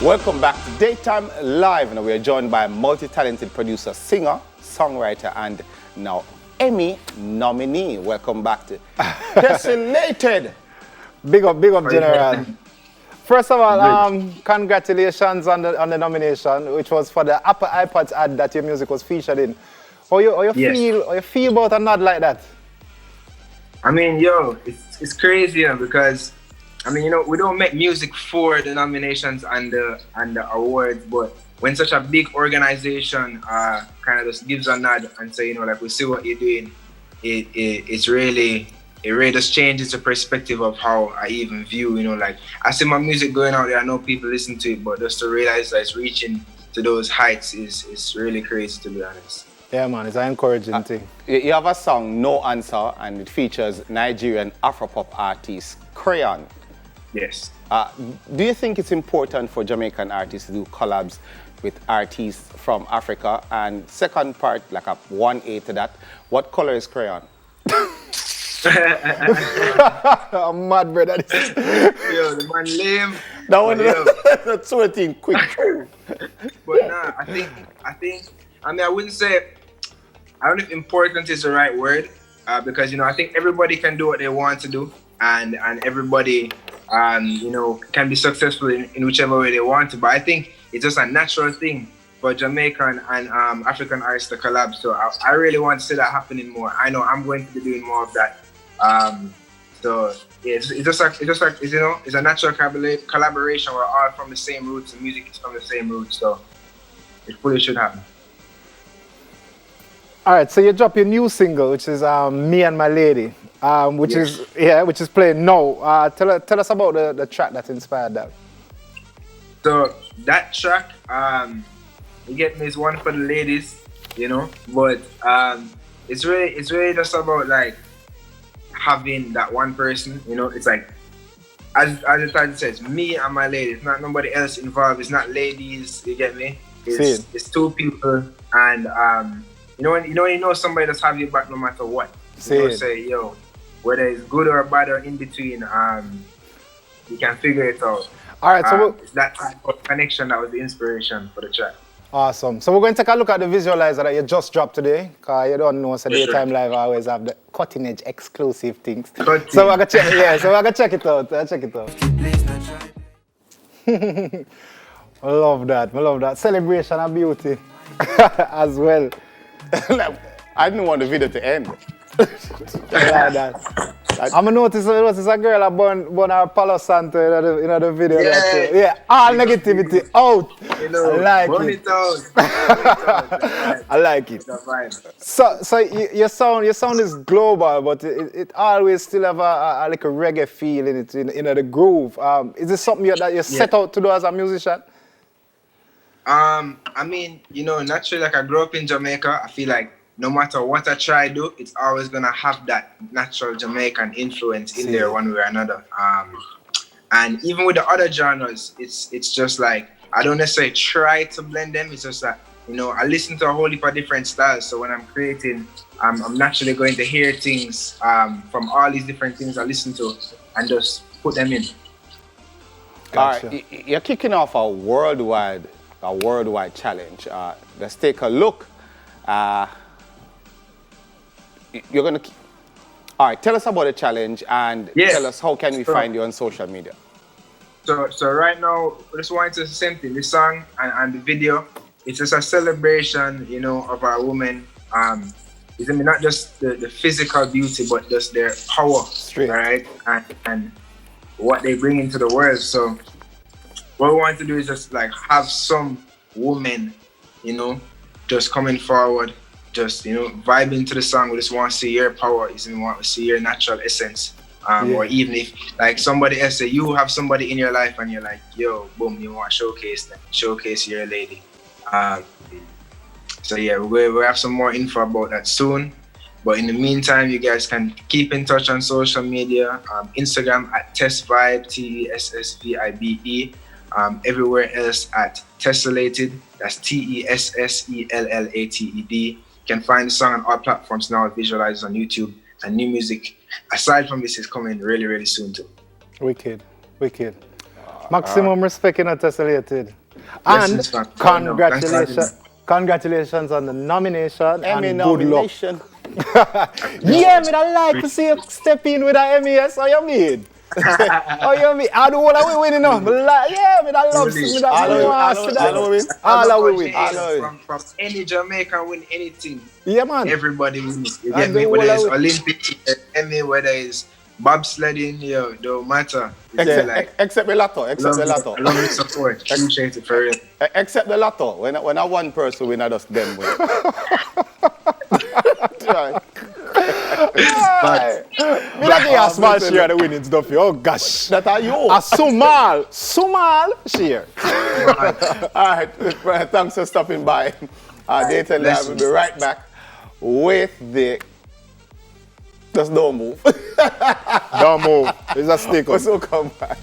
Welcome back to Daytime Live, and we are joined by multi-talented producer, singer, songwriter, and now Emmy nominee. Welcome back to Tessellated. Big up, General. First of all, congratulations on the nomination, which was for the Apple iPods ad that your music was featured in. How you feel about a nod like that? I mean, it's crazy because I mean, we don't make music for the nominations and the awards, but when such a big organization kind of just gives a nod and say, like, we see what you're doing, it really just changes the perspective of how I even view, like, I see my music going out there, I know people listen to it, but just to realize that it's reaching to those heights is really crazy, to be honest. Yeah, man, it's an encouraging thing. You have a song, No Answer, and it features Nigerian Afropop artist Crayon. Yes. Do you think it's important for Jamaican artists to do collabs with artists from Africa? And second part, like a 1A to that, what color is Crayon? I'm mad, brother. Yo, the man lame. That one, that's sort of thing, quick. But nah, I wouldn't say, I don't know if important is the right word, because, I think everybody can do what they want to do, and everybody, can be successful in whichever way they want to. But I think it's just a natural thing for Jamaican and African artists to collab. So I really want to see that happening more. I know I'm going to be doing more of that. So yeah, it's a natural collaboration. We're all from the same roots. The music is from the same roots. So it fully should happen. All right, so you drop your new single, which is Me and My Lady, which is playing now. Tell us about the track that inspired that. So that track, you get me, is one for the ladies, but it's really just about like having that one person, it's like, as the title says, me and my lady. It's not nobody else involved. It's not ladies. You get me? It's two people, and when you know somebody that's having your back no matter what. Say, yo, whether it's good or bad or in between, you can figure it out. All right, so it's that type of connection that was the inspiration for the track. Awesome. So we're going to take a look at the visualizer that you just dropped today, because you don't know, so Daytime Live always have the cutting edge exclusive things. So we're gonna check it out. I love that. Celebration of beauty as well. I didn't want the video to end. Like that. I'm gonna notice a girl that burn her Palo Santo in the video. Yeah, all negativity out. I like it. I like it. So your sound is global, but it always still have a like a reggae feel in it, in the groove. Is this something that you set out to do as a musician? I mean, naturally, like I grew up in Jamaica, I feel like no matter what I try to do, it's always gonna have that natural Jamaican influence in there one way or another. And even with the other genres, it's just like I don't necessarily try to blend them. It's just that I listen to a whole heap of different styles. So when I'm creating, I'm naturally going to hear things from all these different things I listen to and just put them in. Gotcha. All right, you're kicking off a worldwide challenge. Let's take a look. You're gonna. All right, tell us about the challenge and tell us how can we find you on social media. So right now, I just wanted to say the same thing. The song and the video, it's just a celebration, of our women. It's not just the physical beauty, but just their power, right? And what they bring into the world. So what we want to do is just like have some women, just coming forward. Just vibing to the song. We just want to see your power. We want to see your natural essence. Or even if like somebody else say you have somebody in your life and you're like, yo, boom, you want to showcase your lady. So yeah, we'll have some more info about that soon. But in the meantime, you guys can keep in touch on social media. Instagram at Tessvibe, TESSVIBE. Everywhere else at Tessellated. That's TESSELLATED. You can find the song on all platforms now, visualized on YouTube, and new music aside from this is coming really, really soon too. Wicked. Maximum respect in a Tessellated. And congratulations on the nomination. Emmy and good luck. nomination. Yeah, me I like to see you step in with an Emmy. Yes, how you mean? How you mean? I do all of we winning now. Yeah, me I love see me that. All of we win. From any Jamaican win anything. Yeah, man. Everybody wins. You get me? Whether it's Olympics, Emmy, whether it's bobsledding, yo, don't matter. Except the lotto. Except the lotto. I love the support. Appreciate it for real. Except the lotto. When I one person win, I just them win. Right. Me not give a small share of the winning stuff. Oh gosh. That are you. A small share. All right. Thanks for stopping by. Dayton Live will be right back with the. Just don't move. Don't move. It's a stick up. So come back.